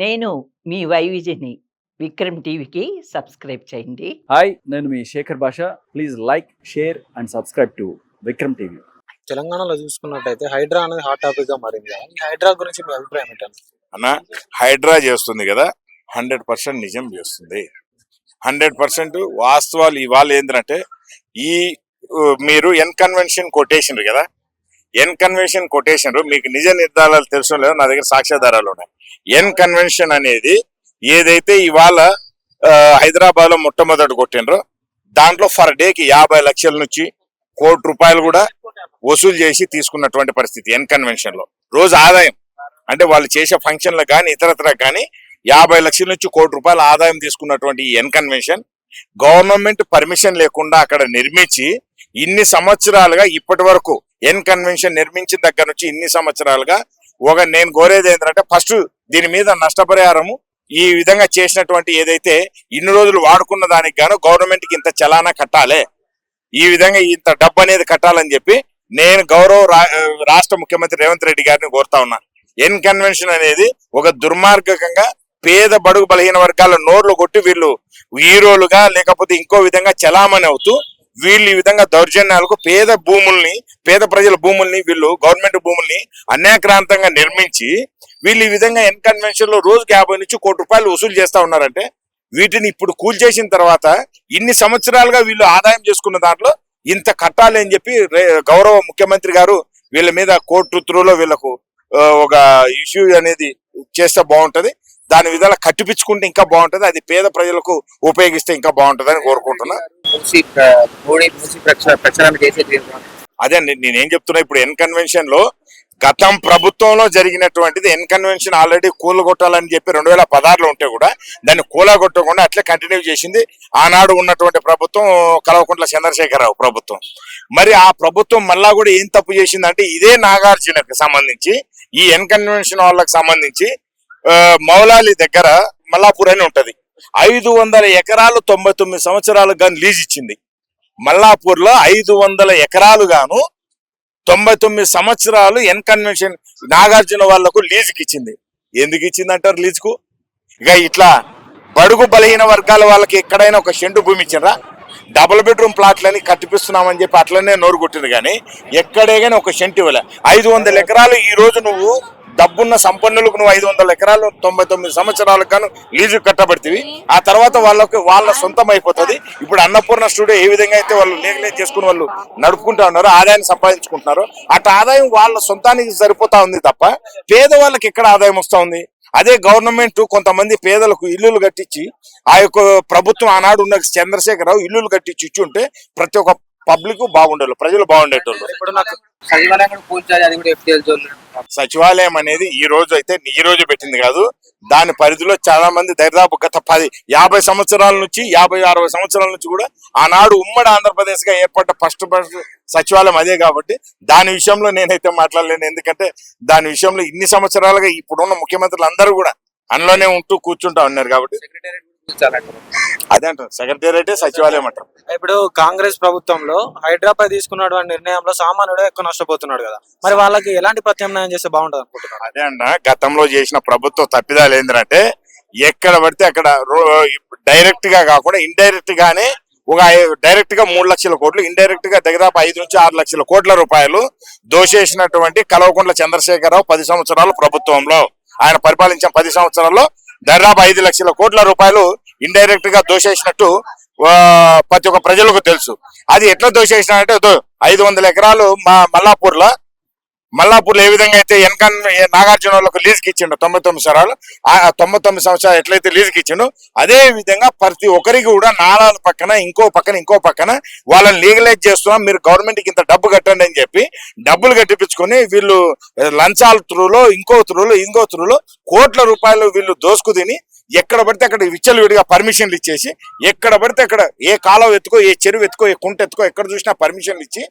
నేను మీ వైవిజని విక్రమ్ టీవీకి సబ్స్క్రైబ్ చేయండి. హాయ్, నేను మీ శేఖర్ భాష. Please like, share and subscribe to Vikram TV. తెలంగాణలో చూసుకున్నట్టయితే హైడ్రా అనేది హాట్ టాపిక్ గా మారింది కదా. ఈ హైడ్రా గురించి మీ అభిప్రాయం ఏంటంటే? అన్న, హైడ్రా చేస్తుంది కదా, 100% నిజం చేస్తుంది. 100% వాస్తవాలు ఇవాళ ఏంటంటే ఈ మీరు ఎన్కన్వెన్షన్ కొటేషన్ కదా, ఎన్కన్వెన్షన్ కొటేషన్ మీకు నిజ నిర్ధారాలు తెలుసు లేదో నా దగ్గర సాక్ష్యాధారాలు ఉన్నాయి. ఎన్కన్వెన్షన్ అనేది ఏదైతే ఇవాళ హైదరాబాద్ లో మొట్టమొదటి కొట్టినరో దాంట్లో ఫర్ డేకి 50 లక్షల నుంచి ₹1 కోటి కూడా వసూలు చేసి తీసుకున్నటువంటి పరిస్థితి ఎన్కన్వెన్షన్ లో. రోజు ఆదాయం అంటే వాళ్ళు చేసే ఫంక్షన్లకు కానీ ఇతరత్ర కానీ 50 లక్షల నుంచి ₹1 కోటి ఆదాయం తీసుకున్నటువంటి ఈ ఎన్కన్వెన్షన్ గవర్నమెంట్ పర్మిషన్ లేకుండా అక్కడ నిర్మించి ఇన్ని సంవత్సరాలుగా ఇప్పటి వరకు ఎన్కన్వెన్షన్ నిర్మించిన దగ్గర నుంచి ఇన్ని సంవత్సరాలుగా నేను కోరేది ఏంటంటే ఫస్ట్ దీని మీద నష్టపరిహారము ఈ విధంగా చేసినటువంటి ఏదైతే ఇన్ని రోజులు వాడుకున్న దానికి గాను గవర్నమెంట్ కి ఇంత చలానా కట్టాలి, ఈ విధంగా ఇంత డబ్బు అనేది కట్టాలని చెప్పి నేను రాష్ట్ర ముఖ్యమంత్రి రేవంత్ రెడ్డి గారిని కోరుతా ఉన్నా. ఎన్కన్వెన్షన్ అనేది ఒక దుర్మార్గకంగా పేద బడుగు బలహీన వర్గాల నోర్లు కొట్టి వీళ్ళు హీరోలుగా లేకపోతే ఇంకో విధంగా చలామణి అవుతూ వీళ్ళు ఈ విధంగా దౌర్జన్యాలకు పేద ప్రజల భూముల్ని వీళ్ళు గవర్నమెంట్ భూముల్ని అన్యాక్రాంతంగా నిర్మించి వీళ్ళు ఈ విధంగా ఎన్కన్వెన్షన్ లో రోజుకి 50 నుంచి ₹1 కోటి వసూలు చేస్తా ఉన్నారంటే వీటిని ఇప్పుడు కూల్చేసిన తర్వాత ఇన్ని సంవత్సరాలుగా వీళ్ళు ఆదాయం చేసుకున్న దాంట్లో ఇంత కట్టాలి అని చెప్పి గౌరవ ముఖ్యమంత్రి గారు వీళ్ళ మీద కోర్టు త్రూలో వీళ్ళకు ఒక ఇష్యూ అనేది చేస్తే బాగుంటది. దాని విధాలు కట్టిపించుకుంటే ఇంకా బాగుంటది, అది పేద ప్రజలకు ఉపయోగిస్తే ఇంకా బాగుంటది అని కోరుకుంటున్నా. అదే అండి నేనేం చెప్తున్నా, ఇప్పుడు ఎన్కన్వెన్షన్ లో గతం ప్రభుత్వంలో జరిగినటువంటిది ఎన్కన్వెన్షన్ ఆల్రెడీ కూలగొట్టాలని చెప్పి 2016లో ఉంటే కూడా దాన్ని కూలగొట్టకుండా అట్లే కంటిన్యూ చేసింది ఆనాడు ఉన్నటువంటి ప్రభుత్వం, కల్వకుంట్ల చంద్రశేఖరరావు ప్రభుత్వం. మరి ఆ ప్రభుత్వం మళ్ళా కూడా ఏం తప్పు చేసిందంటే ఇదే నాగార్జునకు సంబంధించి ఈ ఎన్కన్వెన్షన్ వాళ్ళకి సంబంధించి మౌలాలి దగ్గర మల్లాపూర్ అని ఉంటది, 500 ఎకరాలు 99 సంవత్సరాలు గాను లీజ్ ఇచ్చింది. మల్లాపూర్ లో 500 ఎకరాలు గాను 99 సంవత్సరాలు ఎన్కన్వెన్షన్ నాగార్జున వాళ్లకు లీజుకి ఇచ్చింది. ఎందుకు ఇచ్చింది అంటారు లీజుకు? ఇక ఇట్లా బడుగు బలహీన వర్గాల వాళ్ళకి ఎక్కడైనా ఒక సెంటు భూమి ఇచ్చిండ్రా? డబుల్ బెడ్రూమ్ ప్లాట్లని కట్టిపిస్తున్నామని చెప్పి అట్లనే నోరు కొట్టింది కానీ ఎక్కడే కానీ ఒక సెంటు ఇవ్వలే. 500 ఎకరాలు ఈ రోజు నువ్వు డబ్బున్న సంపన్నులకు నువ్వు 500 ఎకరాలు 99 సంవత్సరాలకు గాను లీజు కట్టబడితివి. ఆ తర్వాత వాళ్ళ సొంతం అయిపోతుంది. ఇప్పుడు అన్నపూర్ణ స్టూడియో ఏ విధంగా అయితే వాళ్ళు లీగలైజ్ చేసుకుని వాళ్ళు నడుపుకుంటా ఉన్నారో, ఆదాయాన్ని సంపాదించుకుంటున్నారో, అటు ఆదాయం వాళ్ళ సొంతానికి సరిపోతా ఉంది తప్ప పేదవాళ్ళకి ఎక్కడ ఆదాయం వస్తా ఉంది? అదే గవర్నమెంట్ కొంతమంది పేదలకు ఇల్లులు కట్టించి ఆ యొక్క ప్రభుత్వం ఆనాడు ఉన్న చంద్రశేఖరరావు ఇల్లులు కట్టించి ఇచ్చుంటే ప్రతి ఒక్క పబ్లిక్ బాగుండేవాళ్ళు, ప్రజలు బాగుండేటోళ్ళు. సచివాలయం అనేది ఈ రోజు పెట్టింది కాదు, దాని పరిధిలో చాలా మంది దరిదాపు గత 50 సంవత్సరాల నుంచి 50-60 సంవత్సరాల నుంచి కూడా ఆనాడు ఉమ్మడి ఆంధ్రప్రదేశ్ గా ఏర్పడ్డ ఫస్ట్ సచివాలయం అదే. కాబట్టి దాని విషయంలో నేనైతే మాట్లాడలేను, ఎందుకంటే దాని విషయంలో ఇన్ని సంవత్సరాలుగా ఇప్పుడున్న ముఖ్యమంత్రులు అందరూ కూడా అందులోనే ఉంటూ కూర్చుంటా ఉన్నారు. కాబట్టి అదే అంటారు, సెక్రటేరియటే సచివాలయం అంటారు. ఇప్పుడు కాంగ్రెస్ ప్రభుత్వంలో హైదరాబాద్ తీసుకున్నటువంటి నిర్ణయంలో సామాన్యుడు ఎక్కువ నష్టపోతున్నాడు కదా, మరి వాళ్ళకి ఎలాంటి ప్రత్యామ్నాయం చేస్తే బాగుంటది అనుకుంటున్నారు? అదే అన్న, గతంలో చేసిన ప్రభుత్వ తప్పిదాలు ఏంటంటే ఎక్కడ పడితే అక్కడ డైరెక్ట్ గా కాకుండా ఇండైరెక్ట్ గానే డైరెక్ట్ గా 3 లక్షల కోట్లు, ఇండైరెక్ట్ గా దాదాపు 5 నుంచి 6 లక్షల కోట్ల రూపాయలు దోషేసినటువంటి కల్వకుంట్ల చంద్రశేఖరరావు 10 సంవత్సరాలు ప్రభుత్వంలో ఆయన పరిపాలించిన 10 సంవత్సరాల్లో దాదాపు 5 లక్షల కోట్ల రూపాయలు ఇండైరెక్ట్ గా దోషేసినట్టు ప్రతి ఒక్క ప్రజలకు తెలుసు. అది ఎట్లా దోషేసినారంటే 500 ఎకరాలు మల్లాపూర్లో ఏ విధంగా అయితే నాగార్జున వాళ్ళకు లీజుకి ఇచ్చిండు 99 సంవత్సరాలు ఎట్లయితే లీజుకి ఇచ్చిండు, అదే విధంగా ప్రతి ఒక్కరికి కూడా నాలాల పక్కన ఇంకో పక్కన వాళ్ళని లీగలైజ్ చేస్తున్నాం, మీరు గవర్నమెంట్ కి ఇంత డబ్బు కట్టండి అని చెప్పి డబ్బులు కట్టిపించుకొని వీళ్ళు లంచాల త్రూలో ఇంకో త్రూలో కోట్ల రూపాయలు వీళ్ళు దోసుకు తిని ఎక్కడ పడితే అక్కడ విచ్చలవిడిగా పర్మిషన్లు ఇచ్చేసి ఎక్కడ పడితే అక్కడ ఏ కాలువ ఎత్తుకో, ఏ చెరువు ఎత్తుకో, ఏ కుంట ఎత్తుకో ఎక్కడ చూసినా పర్మిషన్లు ఇచ్చి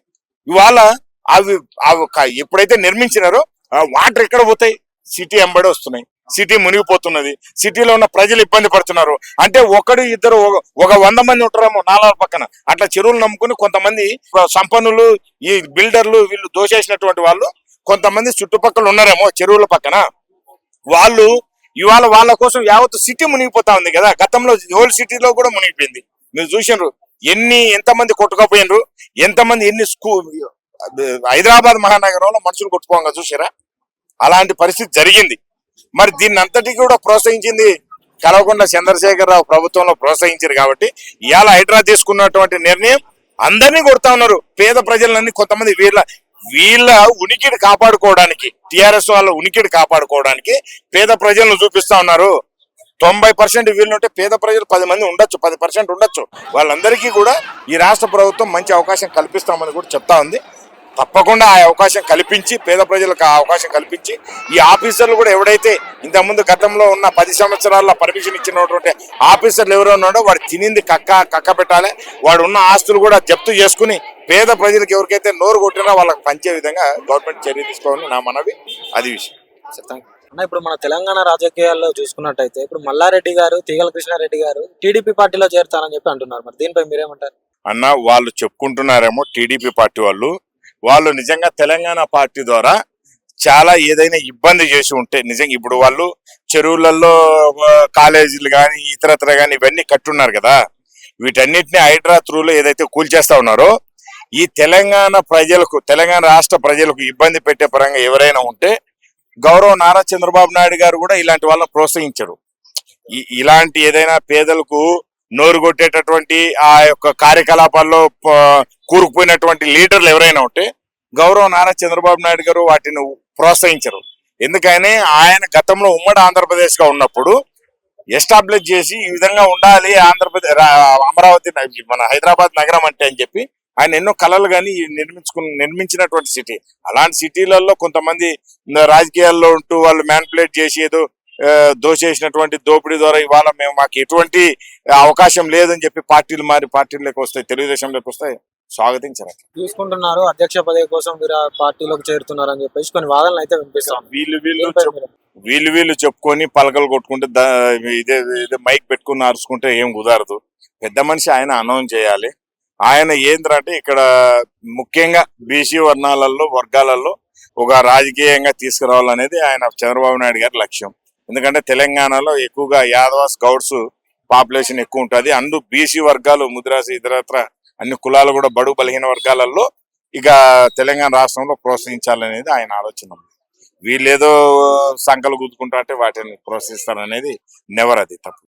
ఇవాళ అవి ఎప్పుడైతే నిర్మించినారో వాటర్ ఎక్కడ పోతాయి? సిటీ ఎంబడి వస్తున్నాయి, సిటీ మునిగిపోతున్నది, సిటీలో ఉన్న ప్రజలు ఇబ్బంది పడుతున్నారు. అంటే ఒకడు ఇద్దరు ఒక 100 మంది ఉంటారేమో నాలాల పక్కన అట్లా చెరువులు నమ్ముకుని కొంతమంది సంపన్నులు ఈ బిల్డర్లు వీళ్ళు దోచేసినటువంటి వాళ్ళు కొంతమంది చుట్టుపక్కల ఉన్నారేమో చెరువుల పక్కన, వాళ్ళు ఇవాళ వాళ్ళ కోసం యావత్ సిటీ మునిగిపోతా ఉంది కదా. గతంలో హోల్ సిటీలో కూడా మునిగిపోయింది. మీరు చూసినారు ఎంతమంది కొట్టుకపోయినరు, ఎంతమంది హైదరాబాద్ మహానగరంలో మనుషులు కొట్టుకోగా చూసారా. అలాంటి పరిస్థితి జరిగింది. మరి దీన్ని అంతటికి కూడా ప్రోత్సహించింది కల్వకుంట్ల చంద్రశేఖరరావు ప్రభుత్వంలో ప్రోత్సహించారు కాబట్టి ఇవాళ హైడ్రా తీసుకున్నటువంటి నిర్ణయం అందరినీ కొడతా ఉన్నారు. పేద ప్రజలన్నీ కొంతమంది వీళ్ళ ఉనికిని కాపాడుకోవడానికి, టిఆర్ఎస్ వాళ్ళ ఉనికిని కాపాడుకోవడానికి పేద ప్రజలను చూపిస్తా ఉన్నారు. 90% వీళ్ళుంటే పేద ప్రజలు 10 మంది ఉండొచ్చు, 10% ఉండొచ్చు. వాళ్ళందరికీ కూడా ఈ రాష్ట్ర ప్రభుత్వం మంచి అవకాశం కల్పిస్తామని కూడా చెప్తా ఉంది. తప్పకుండా ఆ అవకాశం కల్పించి, పేద ప్రజలకు ఆ అవకాశం కల్పించి, ఈ ఆఫీసర్లు కూడా ఎవడైతే ఇంతకుముందు గతంలో ఉన్న 10 సంవత్సరాల పర్మిషన్ ఇచ్చినటువంటి ఆఫీసర్లు ఎవరో ఉన్నాడో వాడు తినింది కక్క పెట్టాలి. వాడు ఉన్న ఆస్తులు కూడా జప్తు చేసుకుని పేద ప్రజలకు ఎవరికైతే నోరు కొట్టినా వాళ్ళకి పంచే విధంగా గవర్నమెంట్ చర్య తీసుకోవాలని నా మనవి. అది విషయం. అన్న, ఇప్పుడు మన తెలంగాణ రాజకీయాల్లో చూసుకున్నట్టయితే ఇప్పుడు మల్లారెడ్డి గారు, తీగల కృష్ణారెడ్డి గారు టీడీపీ పార్టీలో చేరుతారని చెప్పి అంటున్నారు. మరి దీనిపై మీరేమంటారు? అన్న, వాళ్ళు చెప్పుకుంటున్నారేమో టీడీపీ పార్టీ వాళ్ళు నిజంగా తెలంగాణ పార్టీ ద్వారా చాలా ఏదైనా ఇబ్బంది చేసి ఉంటే నిజంగా ఇప్పుడు వాళ్ళు చెరువులలో కాలేజీలు కానీ ఇతరత్ర కానీ ఇవన్నీ కట్టున్నారు కదా. వీటన్నిటిని హైడ్రా త్రూలో ఏదైతే కూల్చేస్తా ఉన్నారో ఈ తెలంగాణ రాష్ట్ర ప్రజలకు ఇబ్బంది పెట్టే పరంగా ఎవరైనా ఉంటే గౌరవ నారా చంద్రబాబు నాయుడు గారు కూడా ఇలాంటి వాళ్ళని ప్రోత్సహించరు. ఇలాంటి ఏదైనా పేదలకు నోరు కొట్టేటటువంటి ఆ యొక్క కార్యకలాపాల్లో కూరుకుపోయినటువంటి లీడర్లు ఎవరైనా ఉంటే గౌరవ నారా చంద్రబాబు నాయుడు గారు వాటిని ప్రోత్సహించరు. ఎందుకని ఆయన గతంలో ఉమ్మడి ఆంధ్రప్రదేశ్ గా ఉన్నప్పుడు ఎస్టాబ్లిష్ చేసి ఈ విధంగా ఉండాలి అమరావతి మన హైదరాబాద్ నగరం అంటే అని చెప్పి ఆయన ఎన్నో కళలు కానీ నిర్మించినటువంటి సిటీ. అలాంటి సిటీలలో కొంతమంది రాజకీయాల్లో ఉంటూ వాళ్ళు మ్యానిపులేట్ చేసి ఏదో దోచేసినటువంటి దోపిడీ ద్వారా ఇవాళ మాకు ఎటువంటి అవకాశం లేదని చెప్పి పార్టీలు మారి పార్టీలోకి వస్తాయి, తెలుగుదేశంలోకి వస్తాయి, స్వాగతించారు. చూసుకుంటున్నారు అధ్యక్ష పదవి కోసం మీరు ఆ పార్టీలోకి చేరుతున్నారు అని చెప్పేసి కొన్ని వాదనలు అయితే వినిపిస్తాం. వీళ్ళు చెప్పుకొని పలకలు కొట్టుకుంటే ఇదే మైక్ పెట్టుకుని అరుచుకుంటే ఏం కుదరదు. పెద్ద మనిషి ఆయన అనౌన్స్ చేయాలి. ఆయన ఏంటంటే ఇక్కడ ముఖ్యంగా బీసీ వర్గాలలో ఒక రాజకీయంగా తీసుకురావాలనేది ఆయన చంద్రబాబు నాయుడు గారి లక్ష్యం. ఎందుకంటే తెలంగాణలో ఎక్కువగా యాదవాస్ గౌడ్స్ పాపులేషన్ ఎక్కువ ఉంటుంది. అందు బీసీ వర్గాలు ముదిరాసి ఇతరత్ర అన్ని కులాలు కూడా బడుగు బలహీన వర్గాలలో ఇక తెలంగాణ రాష్ట్రంలో ప్రోత్సహించాలనేది ఆయన ఆలోచన. వీళ్ళేదో సంకలు గుద్దుకుంటా అంటే వాటిని ప్రోత్సహిస్తారనేది నెవర్, అది తప్పు.